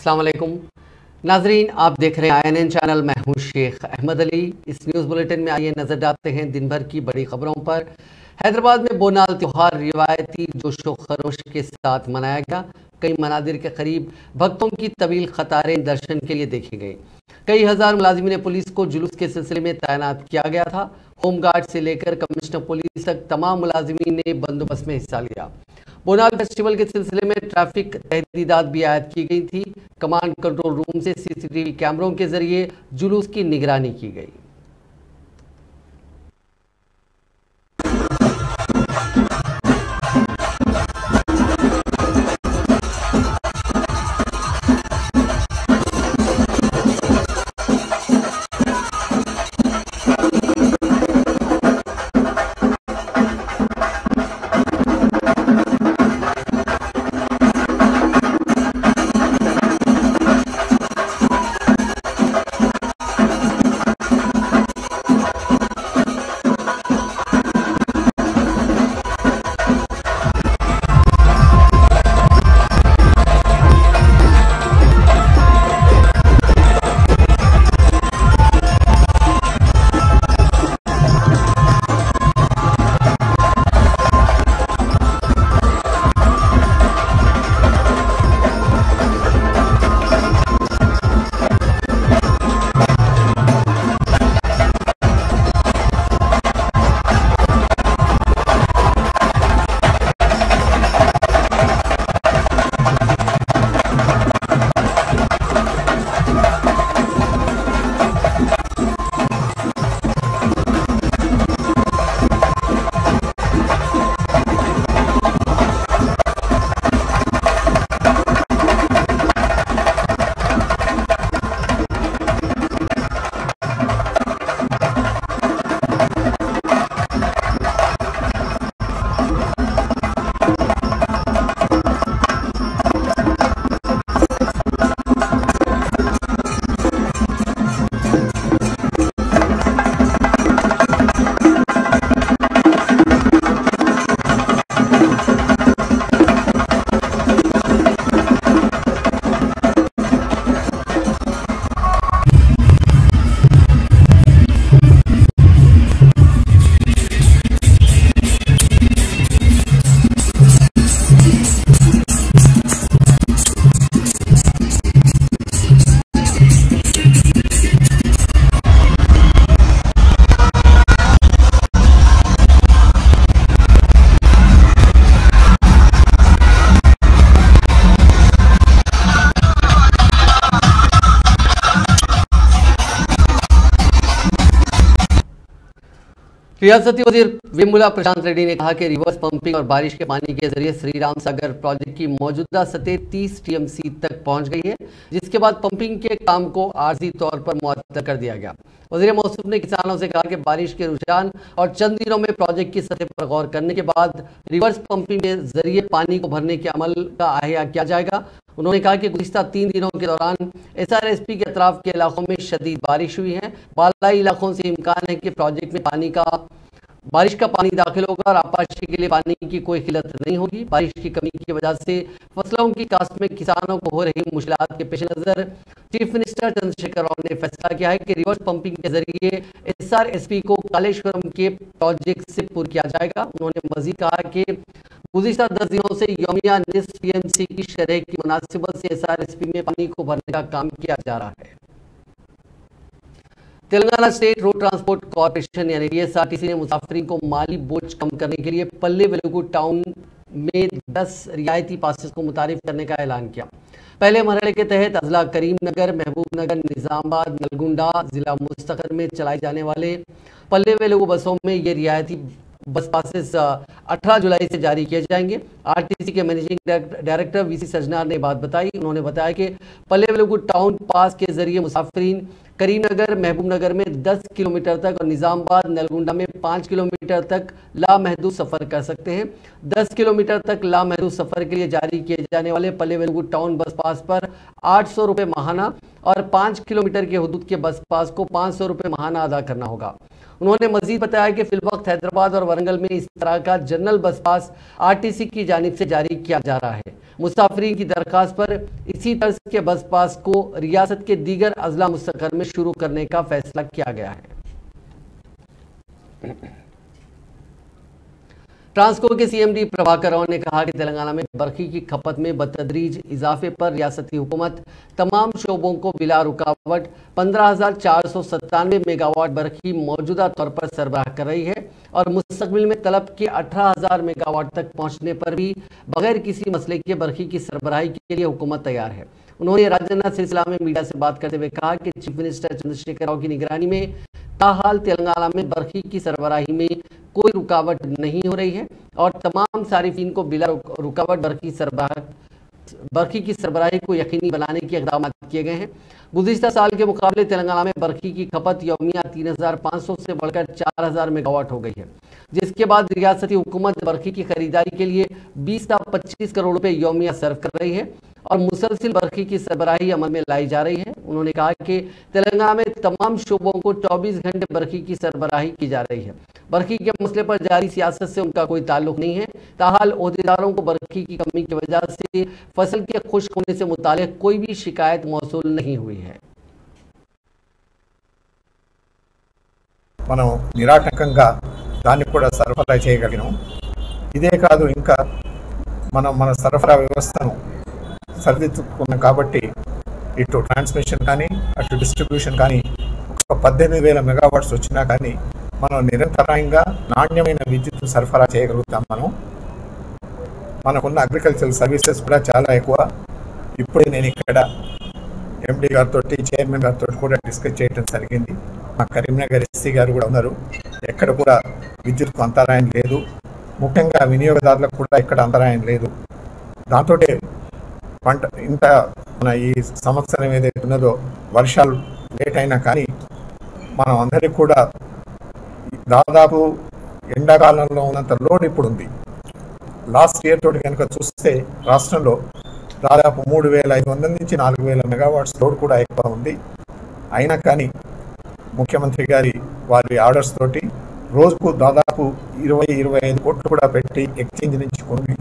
अस्सलाम वालेकुम नाजरीन, आप देख रहे हैं INN चैनल। मैं हूं शेख अहमद अली। इस न्यूज़ बुलेटिन में आइए नजर डालते हैं दिन भर की बड़ी खबरों पर। हैदराबाद में बोनाल त्योहार रिवायती जोशो खरोश के साथ मनाया गया। कई मनादिर के करीब भक्तों की तवील कतारें दर्शन के लिए देखी गई। कई हजार मुलाजिमीन पुलिस को जुलूस के सिलसिले में तैनात किया गया था। होमगार्ड से लेकर कमिश्नर पुलिस तक तमाम मुलाजिमीन ने बंदोबस्त में हिस्सा लिया। बोनाल फेस्टिवल के सिलसिले में ट्रैफिक तहदीदात भी आयद की गई थी। कमांड कंट्रोल रूम से CCTV कैमरों के जरिए जुलूस की निगरानी की गई। रियासती वजीर वेमुला प्रशांत रेड्डी ने कहा कि रिवर्स पंपिंग और बारिश के पानी के जरिए श्रीराम सागर प्रोजेक्ट की मौजूदा सतह 30 TMC तक पहुंच गई है, जिसके बाद पंपिंग के काम को आर्जी तौर पर मुअत्तल कर दिया गया। वजीर मौसूफ ने किसानों से कहा कि बारिश के रुझान और चंद दिनों में प्रोजेक्ट की सतह पर गौर करने के बाद रिवर्स पंपिंग के जरिए पानी को भरने के अमल का अहया किया जाएगा। उन्होंने कहा कि गुज़िश्ता 3 दिनों के दौरान SRSP के अतराफ के इलाकों में शदीद बारिश हुई है। बालाई इलाकों से इम्कान है कि प्रोजेक्ट में बारिश का पानी दाखिल होगा और आपाशी के लिए पानी की कोई किल्लत नहीं होगी। बारिश की कमी की वजह से फसलों की काश्त में किसानों को हो रही मुश्किलात के पेश नज़र चीफ मिनिस्टर चंद्रशेखर राव ने फैसला किया है कि रिवर्स पंपिंग के जरिए SRSP को कालेश्वरम के प्रोजेक्ट से पूरा किया जाएगा। उन्होंने मजीद कहा कि गुज़िश्ता 10 दिनों से यौमिया निस्फ TMC की शरह की मुनासिबत से SRSP में पानी को भरने का काम किया जा रहा है। Telangana state road transport corporation यानी TSRTC ने मुसाफिरीन को माली बोझ कम करने के लिए पल्ले वेलुगु टाउन में 10 रियायती पासेस को मुतारिफ करने का ऐलान किया। पहले मरहले के तहत अजला करीम नगर, महबूब नगर, निजामाबाद, नलगुंडा जिला मुस्तकर में चलाए जाने वाले पल्ले वेलुगु बसों में ये रियायती बस पासेस 18 जुलाई से जारी किए जाएंगे। RTC के मैनेजिंग डायरेक्टर VC सजनार ने बात बताई। उन्होंने बताया कि पल्ले वेलुगु टाउन पास के जरिए मुसाफिरीन करीमनगर, महबूब नगर में 10 किलोमीटर तक और निजामाबाद, नलगुंडा में 5 किलोमीटर तक लामहदूद सफ़र कर सकते हैं। 10 किलोमीटर तक लामहदूद सफ़र के लिए जारी किए जाने वाले पल्ले वेलुगु टाउन बस पास पर 800 रुपये माहाना और 5 किलोमीटर के हदूद के बस पास को 500 रुपये माहाना अदा करना होगा। उन्होंने मजीद बताया कि फिलवक्त हैदराबाद और वरंगल में इस तरह का जनरल बस पास RTC की जानिब से जारी किया जा रहा है। मुसाफिरीन की दरखास्त पर इसी तर्ज के बस पास को रियासत के दीगर अजला मुस्तकर में शुरू करने का फैसला किया गया है। ट्रांसको के सीएमडी प्रभाकर राव ने कहा कि तेलंगाना में बरखी की खपत में बतदरीज इजाफे पर रियासती हुकूमत तमाम शोबों को बिला रुकावट 15,497 मेगावाट बरखी मौजूदा तौर पर सरबराह कर रही है और मुस्तकबिल में तलब के 18,000 मेगावाट तक पहुंचने पर भी बगैर किसी मसले के बरखी की सरबराही के लिए हुकूमत तैयार है। उन्होंने राजन्ना सिलसिला में मीडिया से बात करते हुए कहा कि चीफ मिनिस्टर चंद्रशेखर राव की निगरानी में ताहाल तेलंगाना में बरखी की सरबराही में कोई रुकावट नहीं हो रही है और तमाम सारिफीन को बिला रुकावट बरखी की सरबराही को यकीनी बनाने के इक़दाम किए गए हैं। गुज़िश्ता साल के मुकाबले तेलंगाना में बरखी की खपत यौमिया 3,500 से बढ़कर 4,000 मेगावाट हो गई है, जिसके बाद रियासती हुकूमत बरखी की खरीदारी के लिए 20 से 25 करोड़ रुपए यौमिया सर्व कर रही है और मुसलसिल बरखी की सरबराही अमल में लाई जा रही है। उन्होंने कहा कि तेलंगाना में तमाम शोबों को 24 घंटे बरखी की सरबराही की जा रही है। बरखी के मसले पर जारी सियासत से उनका कोई ताल्लुक नहीं है। ताहाल ओहदेदारों को बरखी की कमी की वजह से फसल के खुश्क होने से मुतालिक कोई भी शिकायत मौसूल नहीं हुई है। మనం నిరాటంకంగా దాన్ని కూడా సరఫరా చేయగలిగాం। ఇదే కాదు, ఇంకా మనం మన సరఫరా వ్యవస్థను సరిదిద్దుకున్నాం కాబట్టి ఇటు ట్రాన్స్మిషన్ కానీ అటు డిస్ట్రిబ్యూషన్ కానీ ఒక 18,000 మెగావాట్స్ వచ్చినా కానీ మనం నిరంతరాయంగా నాణ్యమైన విద్యుత్ సరఫరా చేయగలుగుతాం। మనకున్న అగ్రికల్చరల్ సర్వీసెస్ కూడా చాలా ఎక్కువ। ఇప్పుడే నేను ఇక్కడ ఎండి గారితో చైర్మన్ గారితో కూడా డిస్కస్ చేయడం జరిగింది। మా కరీంనగర్ ఎస్సీ గారు కూడా ఉన్నారు, ఎక్కడ కూడా విద్యుత్కు అంతరాయం లేదు, ముఖ్యంగా వినియోగదారులకు కూడా ఇక్కడ అంతరాయం లేదు। దాంతో పంట ఇంత మన ఈ సంవత్సరం ఏదైతే ఉన్నదో వర్షాలు లేట్ అయినా కానీ మనం అందరికీ కూడా దాదాపు ఎండాకాలంలో ఉన్నంత లోడ్ ఇప్పుడు ఉంది। లాస్ట్ ఇయర్ తోటి కనుక చూస్తే రాష్ట్రంలో దాదాపు 3,500 నుంచి 4,000 మెగావాట్స్ లోడ్ కూడా ఎక్కువ ఉంది। అయినా కానీ ముఖ్యమంత్రి గారి వారి ఆర్డర్స్ తోటి రోజుకు దాదాపు 20-25 కోట్లు కూడా పెట్టి ఎక్స్చేంజ్ నుంచి కొన్ని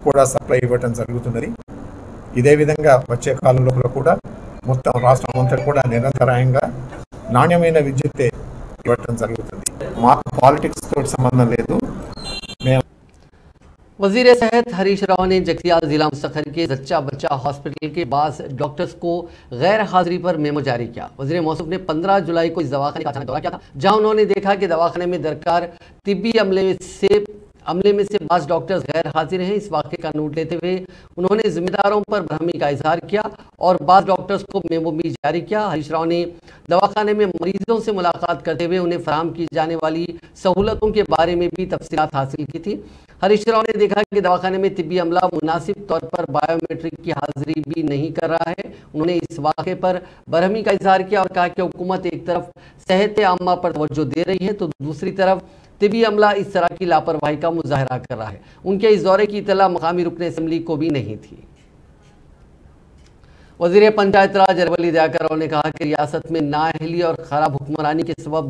కూడా సప్లై ఇవ్వడం జరుగుతున్నది। ఇదే విధంగా వచ్చే కాలం లోపల కూడా మొత్తం రాష్ట్రం అంతా కూడా నిరంతరాయంగా నాణ్యమైన విద్యుత్ ఇవ్వడం జరుగుతుంది। మాకు పాలిటిక్స్ తోటి సంబంధం లేదు। वजीर सेहत हरीश राव ने जगतियाल जिला मुस्तखर के जच्चा बच्चा हॉस्पिटल के बाद डॉक्टर्स को गैर हाजिरी पर मेमो जारी किया। वजीर मौसूफ ने 15 जुलाई को इस दवाखाने का अचानक दौरा किया था, जहां उन्होंने देखा कि दवाखाने में दरकार तिब्बी अमले में से बाज़ डॉक्टर्स गैर हाजिर हैं। इस वाक़े का नोट लेते हुए उन्होंने जिम्मेदारों पर भ्रमी का इजहार किया और बाज़ डॉक्टर्स को मेमो भी जारी किया। हरीश राव ने दवाखाने में मरीजों से मुलाकात करते हुए उन्हें फराहम की जाने वाली सहूलतों के बारे में भी तफसीलात हासिल की थी। हरीश राव ने देखा कि दवाखाने में तिब्बी अमला मुनासिब तौर पर बायोमेट्रिक की हाजिरी भी नहीं कर रहा है। उन्होंने इस वाक़े पर बरहमी का इजहार किया और कहा कि हुकूमत एक तरफ सेहत आम्मा पर तवज्जो दे रही है तो दूसरी तरफ तिब्बी अमला इस तरह की लापरवाही का मुजाहरा कर रहा है। उनके इस दौरे की इतला मकामी रुकन असम्बली को भी नहीं थी। वज़ीर पंचायत राज अरवली दयाकर राव ने कहा कि रियासत में नाअहली और ख़राब हुक्मरानी के सबब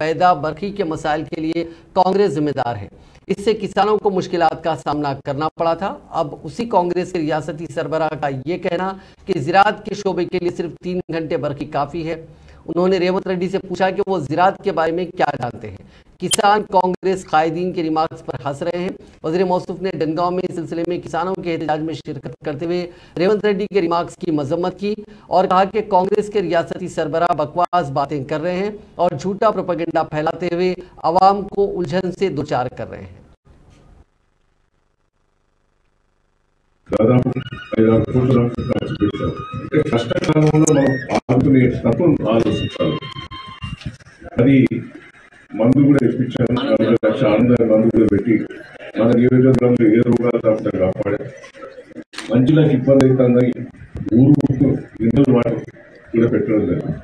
पैदा बरखी के मसाइल के लिए कांग्रेस जिम्मेदार है। इससे किसानों को मुश्किलात का सामना करना पड़ा था। अब उसी कांग्रेस के रियासती सरबराह का ये कहना कि ज़राअत के शोबे के लिए सिर्फ 3 घंटे बरखी काफ़ी है। उन्होंने रेवंत रेड्डी से पूछा कि वो ज़राअत के बारे में क्या जानते हैं। किसान कांग्रेस कायदीन के रिमार्क्स पर हंस रहे हैं। वज़ीर मौसूफ ने डनगांव में इस सिलसिले में किसानों के एहतजाज में शिरकत करते हुए रेवंत रेड्डी के रिमार्क्स की मजम्मत की और कहा कि कांग्रेस के रियासती सरबराह बकवास बातें कर रहे हैं और झूठा प्रोपेगेंडा फैलाते हुए आवाम को उलझन से दो-चार कर रहे हैं। దాదాపు 5-6 కోట్ల ఖర్చు పెట్టారు। అంటే కష్టకాలంలో మనం ఆదుకునేటప్పుడు ఆలోచించాలి। అది మందు కూడా తెప్పించాను, 40 లక్షల ఆనంద మందు కూడా పెట్టి మన నియోజకవర్గంలో ఏ రోగాలు రాకుండా కాపాడే మంచిలకు ఇబ్బంది అవుతుందని ఊరుకు ఇందులో వాటర్ కూడా పెట్టడం జరిగింది।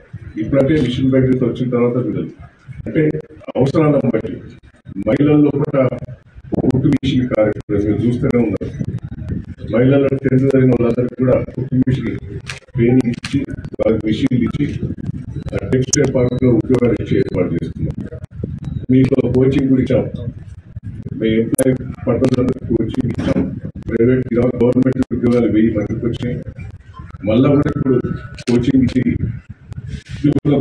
ఇప్పుడంటే మిషన్ బయటకు వచ్చిన తర్వాత పిల్లలు అంటే అవసరాలను బట్టి మహిళల్లో కూడా కుట్టు మిషన్ కార్యక్రమం మీరు చూస్తూనే ఉన్నారు। మహిళలకు తెలిసిన వాళ్ళందరికీ కూడా కుట్టు మిషన్ ట్రైనింగ్ ఇచ్చి వాళ్ళకి మిషన్లు ఇచ్చి టెక్స్టైల్ పార్క్లో ఉద్యోగాలు ఇచ్చి ఏర్పాటు చేస్తున్నాం। మీకు కోచింగ్ కూడా ఇచ్చాం, మీ ఎంప్లాయీ పర్పస్ కోచింగ్ ఇచ్చాం, ప్రైవేట్ గవర్నమెంట్ ఉద్యోగాలు 1000 మందికి వచ్చినాయి. మళ్ళా కూడా ఇప్పుడు కోచింగ్ ఇచ్చి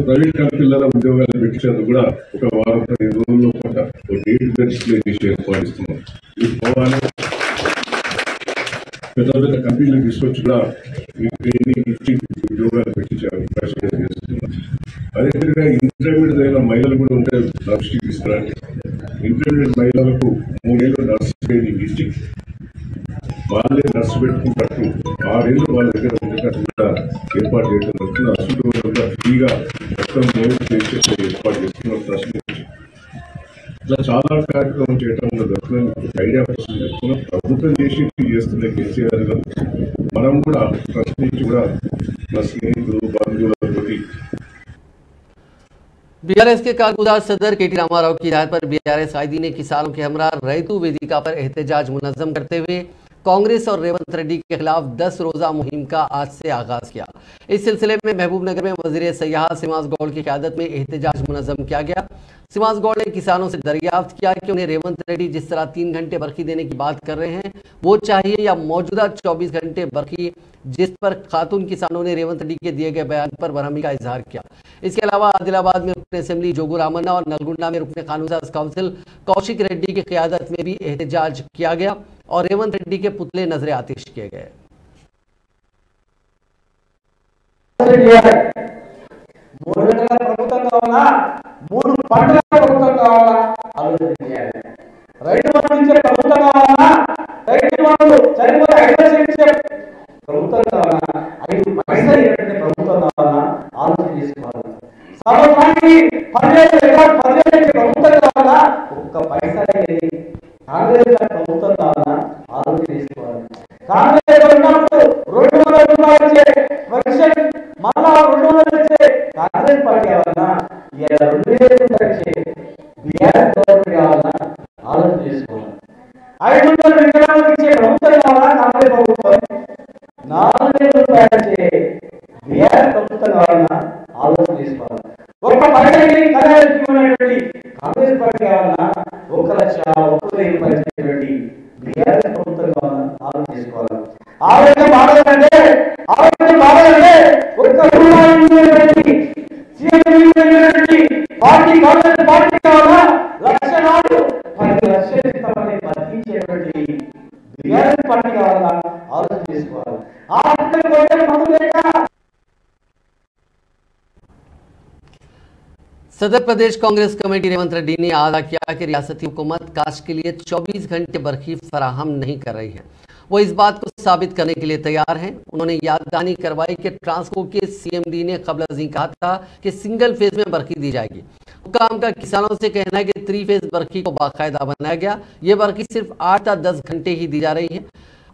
ప్రైవేట్ కంపెనీలలో ఉద్యోగాలు పెట్టించేందుకు కూడా ఒక వారం 15 రోజుల్లో పాటు ఒక డేట్ డిస్ప్లే చేసి ఏర్పాటిస్తున్నాం. ఇది పోవాలి పెద్ద పెద్ద కంపెనీలు తీసుకొచ్చి కూడా ట్రైనింగ్ ఇచ్చి ఉద్యోగాలు పెట్టించే అవకాశం చేస్తున్నాం. అదేవిధంగా ఇంటర్మీడియట్ అయిన మహిళలు కూడా ఉంటే దృష్టికి తీసుకురండి. ఇంటర్మీడియట్ మహిళలకు 3 ఏళ్ళు నర్స్ ట్రైనింగ్ ఇచ్చి వాళ్ళే నర్సు పెట్టుకుంటూ 6 ఏళ్ళు వాళ్ళ దగ్గర ఉండేటట్టు కూడా ఏర్పాటు చేయడం జరుగుతుంది. నర్సులు ఫ్రీగా మొత్తం చేసే ఏర్పాటు చేస్తున్న ప్రశ్న ఇట్లా చాలా కార్యక్రమం చేయడం జరుగుతుంది. ఐడియా ప్రశ్న చెప్తున్నాం. ప్రభుత్వం చేస్తున్న కేసీఆర్ గారు మనం కూడా ప్రశ్నించి కూడా మా స్నేహితులు బంధువులతోటి बीआरएस के कारगुजार सदर केटी रामाराव की हिदायत पर बीआरएस कायदी ने किसानों के हमरा रैतू वेदिका पर एहतजाज मुनज़्ज़म करते हुए कांग्रेस और रेवंत रेड्डी के खिलाफ 10 रोजा मुहिम का आज से आगाज किया। इस सिलसिले में महबूबनगर में वजीर सयाहत सिमाज गौड़ की क़यादत में एहतजाज मुनज़्ज़म किया गया। सिमाज गौड़ ने किसानों से दरियाफ्त किया कि उन्हें रेवंत रेड्डी जिस तरह 3 घंटे बरखी देने की बात कर रहे हैं वो चाहिए या मौजूदा 24 घंटे बरखी जिस पर खातून किसानों ने रेवंत रेड्डी के दिए गए बयान पर बरहमी का इजहार किया। इसके अलावा आदिलाबाद में रुकन असेंबली जोगू रामन्ना और नलगुंडा में रुकन कानून साज काउंसिल कौशिक रेड्डी की क़यादत में भी एहतजाज किया गया और रेवंत रेड्डी के पुतले नजरे आतिश किए गए। सदर प्रदेश कांग्रेस कमेटी रेवंत रेड्डी ने आदा किया कि रियासती हुकूमत काश के लिए 24 घंटे बरखी फराहम नहीं कर रही है। वो इस बात को साबित करने के लिए तैयार हैं। उन्होंने याद दहानी करवाई कि ट्रांसको के सीएमडी ने कबल अज़ीं कहा था कि सिंगल फेज में बरखी दी जाएगी। हुकाम का किसानों से कहना है कि 3 फेज बरखी को बाकायदा बनाया गया। ये बरखी सिर्फ 8 या 10 घंटे ही दी जा रही है।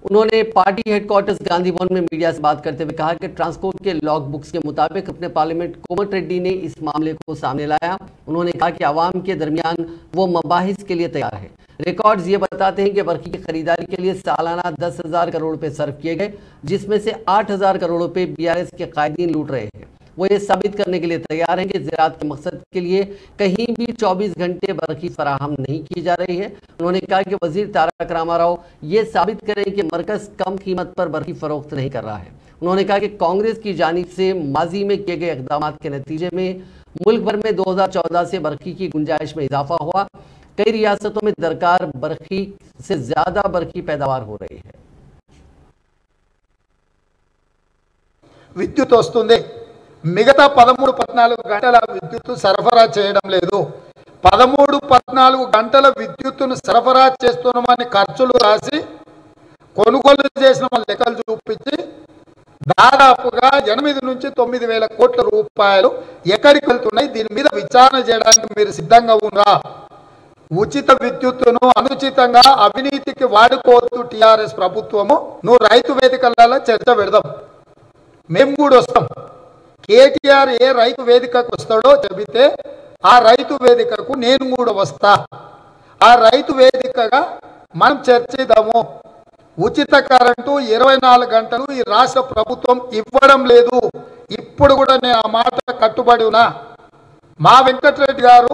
उन्होंने पार्टी हेडक्वार्टर्स गांधी भवन में मीडिया से बात करते हुए कहा कि ट्रांसको के लॉग बुक्स के मुताबिक अपने पार्लियामेंट कोमट रेड्डी ने इस मामले को सामने लाया। उन्होंने कहा कि आवाम के दरमियान वो मबाहिस के लिए तैयार है। रिकॉर्ड्स ये बताते हैं कि बरखी की खरीदारी के लिए सालाना 10,000 करोड़ रुपए सर्व किए गए, जिसमें से 8,000 करोड़ रुपए बीआरएस के कायदीन लूट रहे हैं। वो ये साबित करने के लिए तैयार हैं कि ज़राअत के मकसद के लिए कहीं भी 24 घंटे बरखी फराहम नहीं की जा रही है। उन्होंने कहा कि वजीर तारक रामाराव ये साबित करें कि मरकज़ कम कीमत पर बरखी फरोख्त नहीं कर रहा है। उन्होंने कहा कि कांग्रेस की जानिब से माजी में किए गए इक़दाम के नतीजे में मुल्क भर में 2014 से बरखी की गुंजाइश में इजाफा हुआ। कई रियासतों में दरकार बरखी से ज़्यादा बरखी पैदावार हो रही है। విద్యుత్ వస్తుంది, మిగతా 13-14 గంటల విద్యుత్తు సరఫరా చేయడం లేదు. 13-14 గంటల విద్యుత్తును సరఫరా చేస్తున్నామని ఖర్చులు రాసి కొనుగోలు చేసిన లెక్కలు చూపించి దాదాపుగా 8 నుంచి 9 వేల కోట్ల రూపాయలు ఎక్కడికి వెళ్తున్నాయి? దీని మీద విచారణ చేయడానికి మీరు సిద్ధంగా ఉన్నారా? ఉచిత విద్యుత్తును అనుచితంగా అవినీతికి వాడుకోవద్దు టీఆర్ఎస్ ప్రభుత్వము. నువ్వు రైతు వేదికలలో చర్చ పెడదాం, మేము కూడా వస్తాం. కేటీఆర్ ఏ రైతు వేదికకు వస్తాడో చెబితే ఆ రైతు వేదికకు నేను కూడా వస్తా. ఆ రైతు వేదికగా మనం చర్చిద్దాము. ఉచిత కరెంటు 24 గంటలు ఈ రాష్ట్ర ప్రభుత్వం ఇవ్వడం లేదు. ఇప్పుడు కూడా నేను ఆ మాట కట్టుబడి ఉన్నా. మా వెంకటరెడ్డి గారు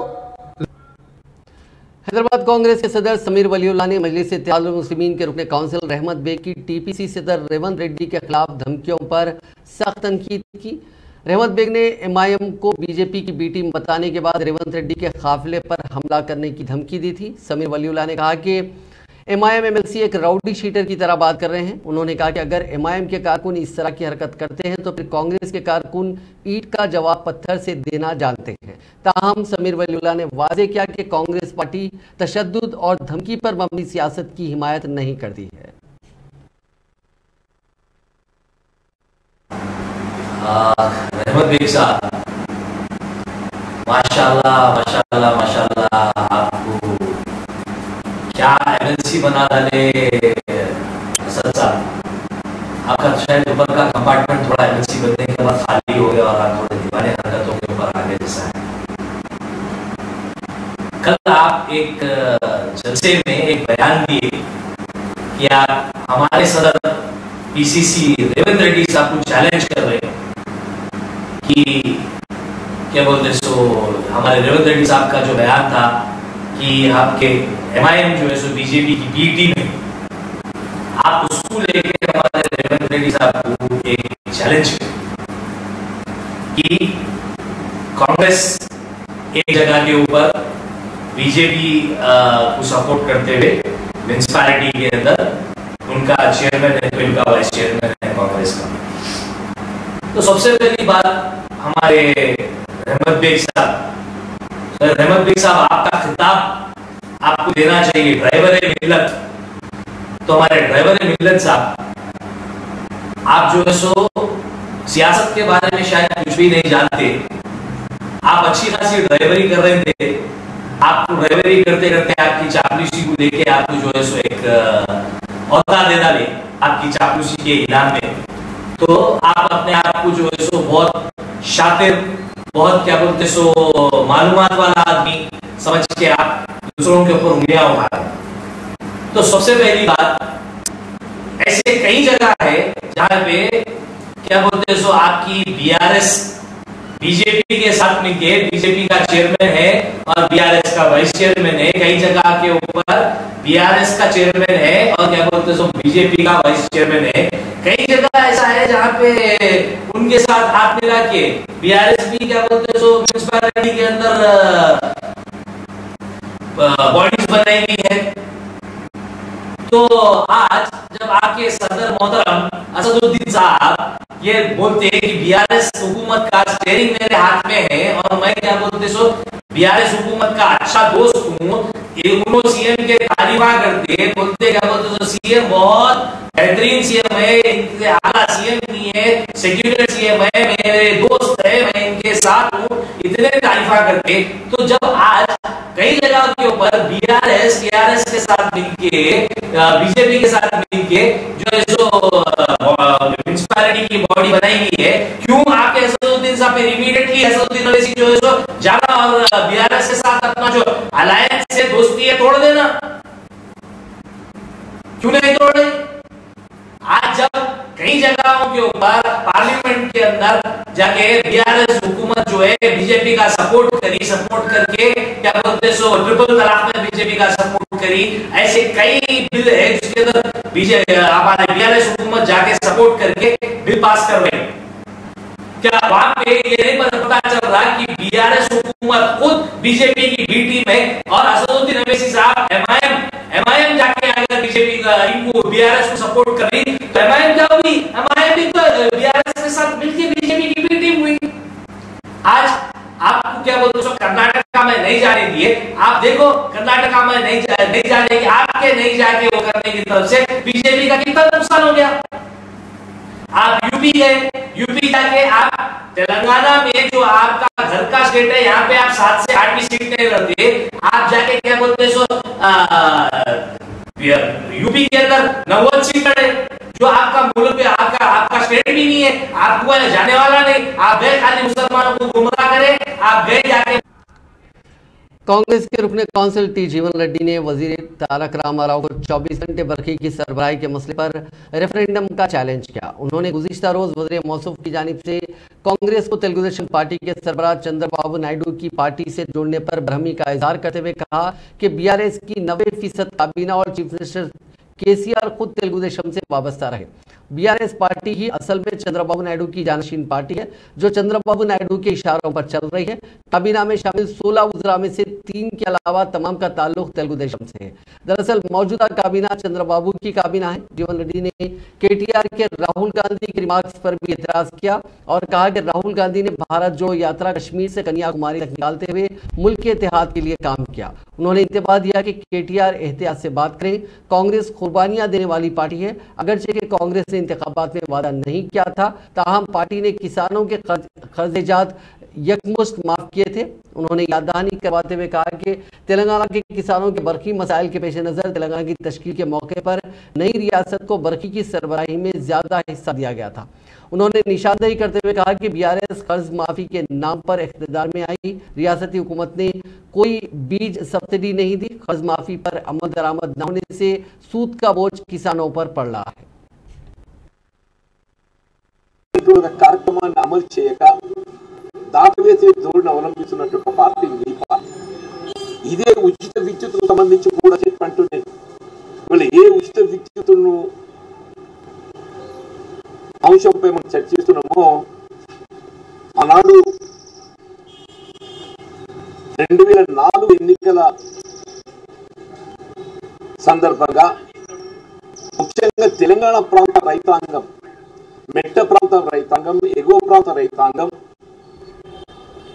हैदराबाद कांग्रेस के सदर समीर वलीउल्लाह ने मजलिस इत्तेहादुल मुस्लिमीन के रुकन काउंसिल रहमत बेग की टीपीसी सदर रेवंत रेड्डी के खिलाफ धमकियों पर सख्त तनकीद की। रहमत बेग ने एमआईएम को बीजेपी की बी टीम बताने के बाद रेवंत रेड्डी के काफिले पर हमला करने की धमकी दी थी। समीर वलीउल्लाह ने कहा कि एमआईएम एमएलसी एक राउडी शीटर की तरह बात कर रहे हैं। उन्होंने कहा कि अगर एमआईएम के कारकुन इस तरह की हरकत करते हैं तो फिर कांग्रेस के कारकुन ईंट का जवाब पत्थर से देना जानते हैं। ताहम समीर वलीउल्लाह ने वाजे किया कि कांग्रेस पार्टी तशद्दुद और धमकी पर मबनी सियासत की हिमायत नहीं करती है। रहमत बेग साहब, माशाल्लाह माशाल्लाह माशाल्लाह, आपको क्या एमएलसी बना डाले असद साहब। आपका शायद ऊपर का कंपार्टमेंट थोड़ा एमएलसी बनने के बाद खाली हो गया और आप थोड़े दीवाने हरकतों के ऊपर आ गए जैसा है। कल आप एक जलसे में एक बयान दिए कि आप हमारे सदर पीसीसी रेवंत रेड्डी साहब को चैलेंज कर रहे हैं कि क्या बोलते सो हमारे रेवंत रेड्डी साहब का जो बयान था कि आपके एमआईएम जो है सो बीजेपी की बी टीम है, आप उसको लेके हमारे रेवंत रेड्डी साहब को एक चैलेंज कि कांग्रेस एक जगह के ऊपर बीजेपी को सपोर्ट करते हुए म्युनिसिपैलिटी के अंदर उनका चेयरमैन है तो इनका वाइस चेयरमैन है कांग्रेस का। तो सबसे पहली बात हमारे रहमत बेग साहब, रहमत बेग साहब, आपका खिताब आपको देना चाहिए ड्राइवर है मिल्लत। तो हमारे ड्राइवर है मिल्लत साहब, आप जो है सो सियासत के बारे में शायद कुछ भी नहीं जानते। आप अच्छी खासी ड्राइवरी कर रहे थे, आपको ड्राइवरी करते करते आपकी चापलूसी को लेके आपको जो है सो एक औहदा दे डाले आपकी चापलूसी के इनाम में। तो आप अपने आप को जो है सो बहुत शातिर, बहुत क्या बोलते सो मालूमात वाला आदमी समझ के आप दूसरों के ऊपर उंगलियां उठा रहे। तो सबसे पहली बात, ऐसे कई जगह है जहां पे क्या बोलते सो आपकी बीआरएस बीजेपी के साथ मिलके बीजेपी का चेयरमैन है और बीआरएस का वाइस चेयरमैन है। कई जगह के ऊपर बीआरएस का चेयरमैन है और क्या बोलते सो बीजेपी का वाइस चेयरमैन है। कई जगह ऐसा है जहां पे उनके साथ हाथ मिला के बीआरएस भी क्या बोलते सो म्युनिसिपैलिटी के अंदर बॉडीज बनाई हुई है। तो आज जब आपके सदर मोहतरम असदुद्दीन साहब ये बोलते हैं कि बीआरएस हुकूमत का स्टीयरिंग मेरे हाथ में है और मैं क्या बोलते सो बीआरएस हुकूमत का अच्छा दोस्त हूँ, उन्होंने सीएम के तारीफा करते बोलते क्या बोलते सो सीएम बहुत बेहतरीन सीएम है, इनसे आला सीएम नहीं है, सेक्युलर सीएम है, मेरे दोस्त है, मैं इनके साथ हूँ, इतने तारीफा करते। तो जब आज कई जगह के ऊपर बीआरएस के साथ मिलके बीजेपी के साथ मिलके जो है सो म्युनिसिपैलिटी की बॉडी बनाई गई है, क्यों आपके असदुद्दीन साहब पे इमीडिएटली असदुद्दीन ओवैसी जो है सो जाना और बीआरएस के साथ अपना जो अलायंस से दोस्ती है तोड़ देना? क्यों नहीं तोड़े? आज जब कई जगहों के ऊपर पार्लियामेंट के अंदर जाके बीआरएस हुकूमत जो है बीजेपी का सपोर्ट करके क्या बोलते सो ट्रिपल तलाक में बीजेपी का सपोर्ट करी, ऐसे कई बिल है जिसके अंदर बीजेपी हमारे बीआरएस हुकूमत जाके सपोर्ट करके बिल पास कर रही। क्या वहां पे ये नहीं पता चल रहा कि बीआरएस हुकूमत खुद बीजेपी की बी टीम है और असदुद्दीन ओवैसी साहब एमआईएम जाके अगर बीजेपी का इनको बीआरएस को सपोर्ट कर रही तो एमआईएम क्या हुई? एमआईएम भी तो बीआरएस के साथ मिलकर बीजेपी की बी टीम हुई। आज आपको क्या बोलते हो कर्नाटका में नहीं जाने दिए, आप देखो कर्नाटका में नहीं जाने की आपके नहीं जाके वो करने की तरफ से बीजेपी का कितना नुकसान हो गया। आप यूपी गए, यूपी जाके आप तेलंगाना में जो आपका घर का स्टेट है यहाँ पे आप 7 से 8 सीटें रहते, आप जाके क्या बोलते सो यूपी के अंदर 90 सीटें है जो आपका मुल्क पे आपका स्टेट भी नहीं है, आपको जाने वाला नहीं, आप गए खाली मुसलमानों को गुमराह करें, आप गए जाके। कांग्रेस के रुकने काउंसिल टी जीवन रेड्डी ने वजीर तारक रामाराव को 24 घंटे बरखी की सरबराही के मसले पर रेफरेंडम का चैलेंज किया। उन्होंने गुज़िश्ता रोज वज़ीर मौसूफ की जानिब से कांग्रेस को तेलुगुदेशम पार्टी के सरबराह चंद्रबाबू नायडू की पार्टी से जोड़ने पर भ्रमी का इजहार करते हुए कहा कि बीआरएस की 90% काबीना और चीफ मिनिस्टर केसीआर खुद तेलुगुदेशम से वाबस्ता रहे। बीआरएस पार्टी ही असल में चंद्रबाबू नायडू की जानशीन पार्टी है जो चंद्रबाबू नायडू के इशारों पर चल रही है। काबीना में शामिल 16 वज़रा में से 3 के अलावा तमाम का ताल्लुक तेलुगुदेशम से है। दरअसल मौजूदा काबीना चंद्रबाबू की काबीना है। जीवन रेड्डी ने केटीआर के राहुल गांधी के रिमार्क्स पर भी एतराज किया और कहा कि राहुल गांधी ने भारत जोड़ो यात्रा कश्मीर से कन्याकुमारी तक निकालते हुए मुल्क के इत्तेहाद के लिए काम किया। उन्होंने इंतबा दिया कि केटीआर एहतियात से बात करें, कांग्रेस कुर्बानियां देने वाली पार्टी है। अगरचे कि कांग्रेस ने इंतखाबात में वादा नहीं किया था, ताहम पार्टी ने किसानों के कर्जेजात यकमुश्त माफ किए थे। उन्होंने याद दहानी करवाते हुए कहा कि तेलंगाना के किसानों के बरकी मसाइल के पेश नज़र तेलंगाना की तश्कील के मौके पर नई रियासत को बरकी की सरबराही में ज्यादा हिस्सा दिया गया था। उन्होंने निशानदेही करते हुए कहा कि बीआरएस कर्ज माफी के नाम पर इख्तिदार में आई, रियासती हुकूमत ने कोई बीज सब्सिडी नहीं दी। कर्ज माफी पर अमल दरामद न होने से सूद का बोझ किसानों पर पड़ रहा है। కార్యక్రమాన్ని అమలు చేయక దాటవేసే ధోరణి అవలంబిస్తున్నట్టు ఒక పార్టీ మీ పార్టీ. ఇదే ఉచిత విద్యుత్కు సంబంధించి కూడా చెప్పంటున్నాయి. మళ్ళీ ఏ ఉచిత విద్యుత్తును అంశంపై మనం చర్చిస్తున్నామో ఆనాడు 2004 ఎన్నికల సందర్భంగా ముఖ్యంగా తెలంగాణ ప్రాంత రైతాంగం, మెట్ట ప్రాంత రైతాంగం, ఎగువ ప్రాంత రైతాంగం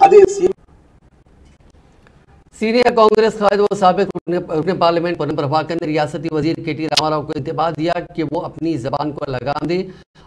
అదే सीनियर कांग्रेस कायद व साबिक रुकन पार्लियामेंट पूनम प्रभाकर ने रियासती वजीर केटी रामाराव को इंतबाह दिया कि वो अपनी जबान को लगाम दे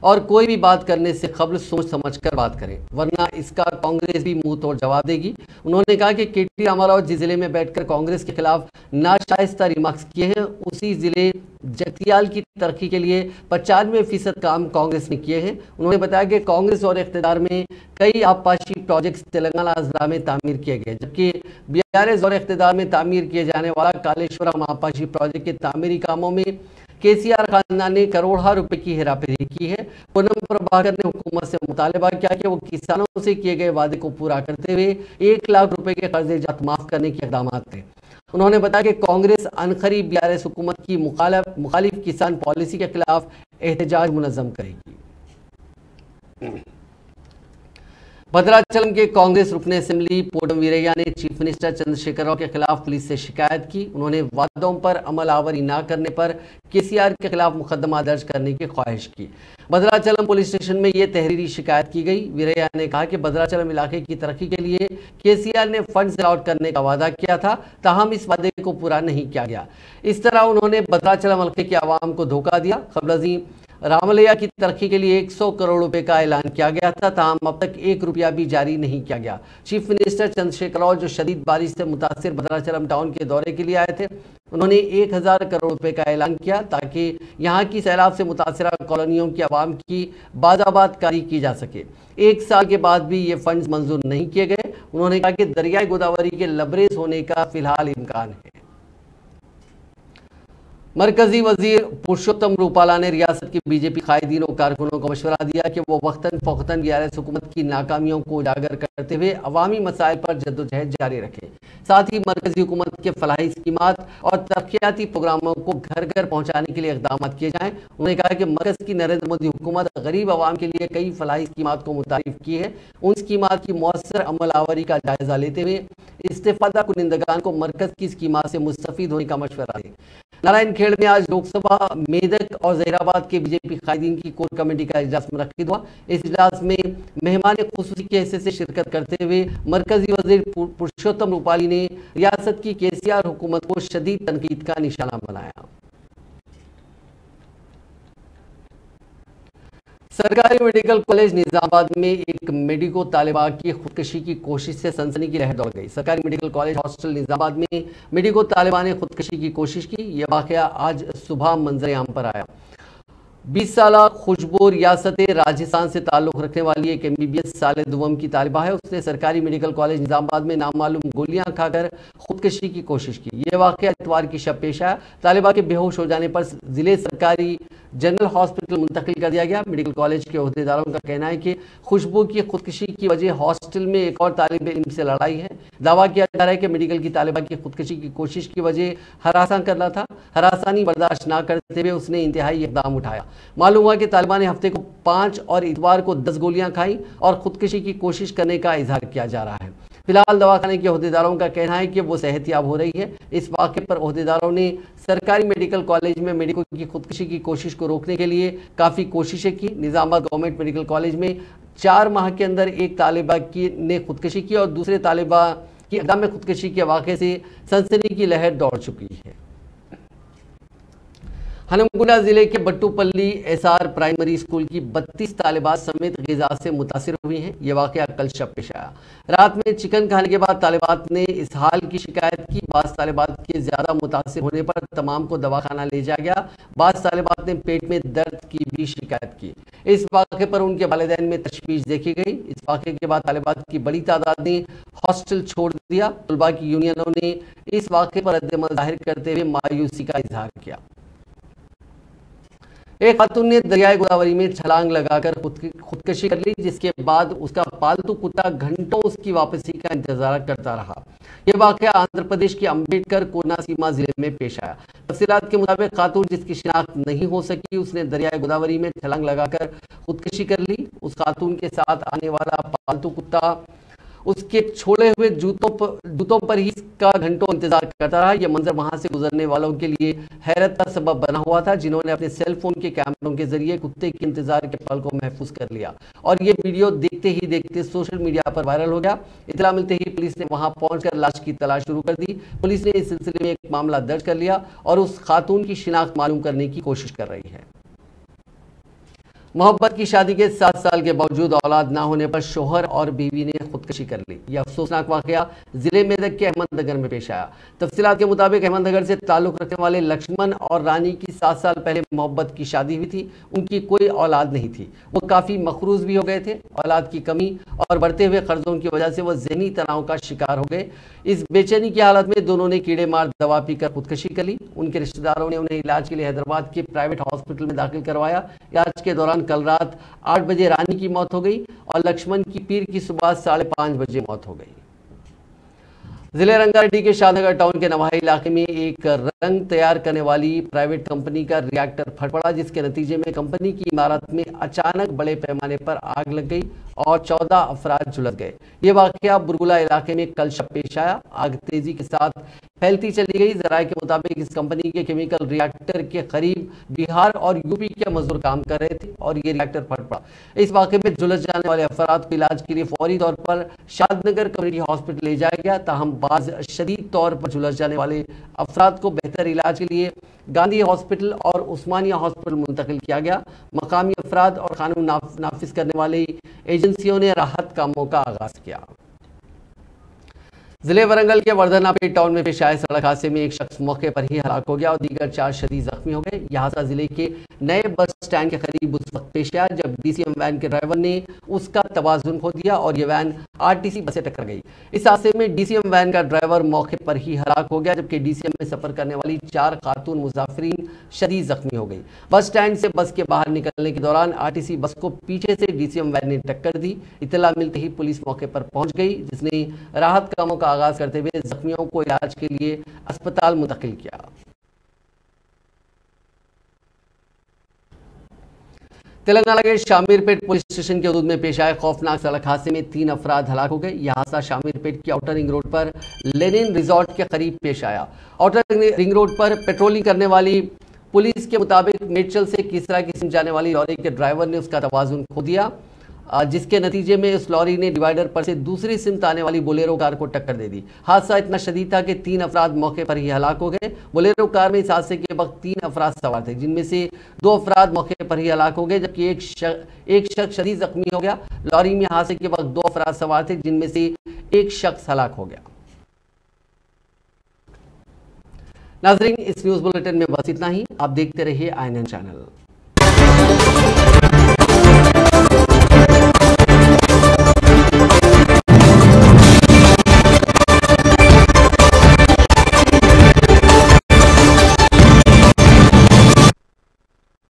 और कोई भी बात करने से कबल सोच समझकर बात करें, वरना इसका कांग्रेस भी मुंह तोड़ जवाब देगी। उन्होंने कहा कि केटी रामाराव जिस जिले में बैठकर कांग्रेस के खिलाफ नाशाइस्ता रिमार्क्स किए हैं, उसी जिले जगतियाल की तरक्की के लिए 95% काम कांग्रेस ने किए हैं। उन्होंने बताया कि कांग्रेस और इख्तिदार में कई आबपाशी प्रोजेक्ट्स तेलंगाना अजला में तामीर किए गए, जबकि बीआरएस और इख्तिदार में तामीर किए जाने वाला कालेश्वरम आबपाशी प्रोजेक्ट के तामीरी कामों में केसीआर खानदान ने करोड़ों रुपए की हेराफेरी की है। पूनम प्रभाकर ने हुकूमत से मुतालबा किया कि वो किसानों से किए गए वादे को पूरा करते हुए 1 लाख रुपए के कर्जेजात माफ करने के इकदाम थे। उन्होंने बताया कि कांग्रेस अनखरी बीआरएस हुकूमत की मुखालिफ किसान पॉलिसी के खिलाफ एहतजाज मुनज़्ज़म करेगी। भद्राचलम के कांग्रेस रुकन असेंबली पोडम वीरैया ने चीफ मिनिस्टर चंद्रशेखर राव के खिलाफ पुलिस से शिकायत की। उन्होंने वादों पर अमल आवरी न करने पर केसीआर के खिलाफ मुकदमा दर्ज करने की ख्वाहिश की। भद्राचलम पुलिस स्टेशन में ये तहरीरी शिकायत की गई। वीरैया ने कहा कि भद्राचलम इलाके की तरक्की के लिए केसीआर ने फंड्स अलॉट करने का वादा किया था, ताहम इस वादे को पूरा नहीं किया गया। इस तरह उन्होंने भद्राचलम हल्के के आवाम को धोखा दिया। कबलजी रामलैया की तरक्की के लिए 100 करोड़ रुपए का ऐलान किया गया था, ताहम अब तक 1 रुपया भी जारी नहीं किया गया। चीफ मिनिस्टर चंद्रशेखर राव जो शदीद बारिश से मुतासिर भद्राचलम टाउन के दौरे के लिए आए थे, उन्होंने 1000 करोड़ रुपए का ऐलान किया ताकि यहाँ की सैलाब से मुतासरा कॉलोनियों की आवाम की बाजाबादकारी की जा सके। 1 साल के बाद भी ये फंड्स मंजूर नहीं किए गए। उन्होंने कहा कि दरियाई गोदावरी के लबरेज होने का फिलहाल इम्कान है। मरकजी वजीर पुरुषोत्तम रूपाला ने रियासत के बीजेपी कायदीनों कारकुनों को मशवरा दिया कि वो वक्तन फ़ौक़तन बीआरएस हुकूमत की नाकामियों को उजागर करते हुए अवामी मसाइल पर जद्दोजहद जारी रखें। साथ ही मरकजी हुकूमत के फलाही स्कीमात और तरक्याती प्रोग्रामों को घर घर पहुँचाने के लिए इक़दाम किए जाएँ। उन्होंने कहा कि मरकज़ की नरेंद्र मोदी हुकूमत गरीब आवाम के लिए कई फलाही स्कीमात को मुतारिफ की है। उन स्कीमात की मौसर अमल आवरी का जायज़ा लेते हुए इस्तेफादा कुनिंदगान को मरकज़ की स्कीमात से मुस्तफ़ीद होने का मशवरा दें। नारायण खेड़ में आज लोकसभा मेदक और जहीराबाद के बीजेपी कायदीन की कोर कमेटी का इजलास मुनक्किद हुआ। इस इजलास में मेहमान खुसूसी की हैसियत से शिरकत करते हुए मरकजी वजीर पुरुषोत्तम रूपाली ने रियासत की केसीआर हुकूमत को शदीद तनकीद का निशाना बनाया। सरकारी मेडिकल कॉलेज निजामाबाद में एक मेडिको तालिबा की खुदकशी की कोशिश से सनसनी की लहर दौड़ गई। सरकारी मेडिकल कॉलेज हॉस्टल निजामाबाद में मेडिको तालिबा ने खुदकशी की कोशिश की। यह वाकया आज सुबह मंजर-ए-आम पर आया। 20 साला खुशबू रियासत राजस्थान से ताल्लुक़ रखने वाली एक MBBS साल दुवम की तालिबा है। उसने सरकारी मेडिकल कॉलेज निजामाबाद में नामालूम गोलियां खाकर खुदकशी की कोशिश की। यह वाकया इतवार की शब पेश आया। तालिबा के बेहोश हो जाने पर जिले सरकारी जनरल हॉस्पिटल मुंतकिल कर दिया गया। मेडिकल कॉलेज के अहदेदारों का कहना है कि खुशबू की खुदकुशी की वजह हॉस्टल में एक और तालिब इल्म से लड़ाई है। दावा किया जा रहा है कि मेडिकल की तालिबा की खुदकुशी की कोशिश की वजह हरासा करना था। हरासानी बर्दाश्त न करते हुए उसने इंतहाई इकदाम उठाया। मालूम हुआ कि तालिबा ने हफ्ते को 5 और इतवार को 10 गोलियां खाई और खुदकुशी की कोशिश करने का इजहार किया जा रहा है। फिलहाल दवाखाने के अहदेदारों का कहना है कि वो सेहतयाब हो रही है। इस वाक़े पर अहदेदारों ने सरकारी मेडिकल कॉलेज में मेडिको की खुदकुशी की कोशिश को रोकने के लिए काफ़ी कोशिशें की। निजामाबाद गवर्नमेंट मेडिकल कॉलेज में 4 माह के अंदर एक तालिबा ने खुदकुशी की और दूसरे तालिबा की इक़दाम में खुदकुशी के वाक़े से सनसनी की लहर दौड़ चुकी है। हनुमकुंडा जिले के बट्टूपल्ली एसआर प्राइमरी स्कूल की 32 तालिबात समेत ग़िज़ा से मुतासिर हुई हैं। ये वाक़या कल शब पेश आया। रात में चिकन खाने के बाद तालिबात ने इस हाल की शिकायत की। बाज़ तालिबात के ज़्यादा मुतासिर होने पर तमाम को दवाखाना ले जाया गया। बाज़ तालिबात ने पेट में दर्द की भी शिकायत की। इस वाक़े पर उनके वालिदैन में तशवीश देखी गई। इस वाक़े के बाद तालिबात की बड़ी तादाद ने हॉस्टल छोड़ दिया। तलबा की यूनियनों ने इस वाक़े पर रद्द-ए-अमल ज़ाहिर करते हुए मायूसी का इजहार किया। एक खातून ने दरियाए गोदावरी में छलांग लगाकर खुदकशी कर ली, जिसके बाद उसका पालतू कुत्ता घंटों उसकी वापसी का इंतजार करता रहा। यह वाक़या आंध्र प्रदेश के अंबेडकर कोनासीमा जिले में पेश आया। तफसीलात के मुताबिक खातून जिसकी शिनाख्त नहीं हो सकी, उसने दरियाए गोदावरी में छलांग लगाकर खुदकशी कर ली। उस खातून के साथ आने वाला पालतू कुत्ता उसके छोड़े हुए जूतों पर ही इसका घंटों इंतजार करता रहा। यह मंजर वहां से गुजरने वालों के लिए हैरत का सबब बना हुआ था, जिन्होंने अपने सेल फोन के कैमरों के जरिए कुत्ते के इंतजार के पल को महफूज कर लिया और ये वीडियो देखते ही देखते सोशल मीडिया पर वायरल हो गया। इतला मिलते ही पुलिस ने वहां पहुंचकर लाश की तलाश शुरू कर दी। पुलिस ने इस सिलसिले में एक मामला दर्ज कर लिया और उस खातून की शिनाख्त मालूम करने की कोशिश कर रही है। मोहब्बत की शादी के 7 साल के बावजूद औलाद ना होने पर शोहर और बीवी ने खुदकशी कर ली। यह अफसोसनाक वाकया जिले मेदक के अहमदनगर में पेश आया। तफसीलात के मुताबिक अहमदनगर से ताल्लुक रखने वाले लक्ष्मण और रानी की 7 साल पहले मोहब्बत की शादी हुई थी। उनकी कोई औलाद नहीं थी। वो काफ़ी मखरूज भी हो गए थे। औलाद की कमी और बढ़ते हुए कर्जों की वजह से वो ज़हनी तनाव का शिकार हो गए। इस बेचैनी की हालत में दोनों ने कीड़े मार दवा पीकर खुदकशी कर ली। उनके रिश्तेदारों ने उन्हें इलाज के लिए हैदराबाद के प्राइवेट हॉस्पिटल में दाखिल करवाया। इलाज के दौरान कल रात 8 बजे रानी की मौत हो गई और लक्ष्मण की पीर की सुबह 5:30 बजे मौत हो गई। जिले रंगारेड्डी के शाहनगर टाउन के नवाही इलाके में एक रंग तैयार करने वाली प्राइवेट कंपनी का रिएक्टर फट पड़ा, जिसके नतीजे में कंपनी की इमारत में अचानक बड़े पैमाने पर आग लग गई और 14 अफराद झुलस गए। ये वाकया बुरगुला इलाके में कल शब पेश आया। आग तेजी के साथ फैलती चली गई। जराये के मुताबिक इस कंपनी के केमिकल रिएक्टर के करीब बिहार और यूपी के मजदूर काम कर रहे थे और ये रिएक्टर फट पड़ा। इस वाकये में झुलस जाने वाले अफराद को इलाज के लिए फौरी तौर पर शादनगर कम्युनिटी हॉस्पिटल ले जाया गया। ताहम बाज शदीद तौर पर झुलस जाने वाले अफराद को बेहतर इलाज के लिए गांधी हॉस्पिटल और उस्मानिया हॉस्पिटल मुंतकिल किया गया। मकामी अफराद और कानून नाफिज करने वाली एजेंसियों ने राहत कामों का आगाज किया। जिले वरंगल के वर्धनापेट टाउन में पेश आए सड़क हादसे में एक शख्स मौके पर ही हलाक हो गया और दीगर 4 शदीद जख्मी हो गए। यह हादसा जिले के नए बस स्टैंड के करीब उस वक्त पेश आया जब डीसीएम वैन के ड्राइवर ने उसका तवाजुन खो दिया और यह वैन आरटीसी बस से टक्कर गई। इस हादसे में डीसीएम वैन का ड्राइवर मौके पर ही हलाक हो गया, जबकि डीसीएम में सफर करने वाली 4 खातून मुसाफिरीन शदीद जख्मी हो गई। बस स्टैंड से बस के बाहर निकलने के दौरान आरटीसी बस को पीछे से डीसीएम वैन ने टक्कर दी। इत्तला मिलते ही पुलिस मौके पर पहुंच गई, जिसने राहत कामों का आगाज करते हुए जख्मियों को इलाज के लिए अस्पताल मुंतकिल किया। तेलंगाना के शामीरपेट पुलिस स्टेशन के हदूद में पेश आए खौफनाक सड़क हादसे में 3 अफराद हलाक हो गए। यह हादसा शामीरपेट की आउटर रिंग रोड पर लेनिन रिजॉर्ट के करीब पेश आया। आउटर रिंग रोड पर पेट्रोलिंग करने वाली पुलिस के मुताबिक मेडचल से किसरा की सिम जाने वाली लॉरी के ड्राइवर ने उसका तवाजुन खो दिया, जिसके नतीजे में इस लॉरी ने डिवाइडर पर से दूसरी सिमत आने वाली बोलेरो कार को टक्कर दे दी। हादसा इतना शदीद था कि 3 अफराद मौके पर ही हलाक हो गए। बोलेरो कार में इस हादसे के वक्त 3 अफराद सवार थे, जिनमें से 2 अफराद मौके पर ही हलाक हो गए, जबकि एक शख्स शदीद जख्मी हो गया। लॉरी में हादसे के वक्त 2 अफराद सवार थे, जिनमें से एक शख्स हलाक हो गया। नाज़रीन, इस न्यूज़ बुलेटिन में बस इतना ही। आप देखते रहिए INN चैनल।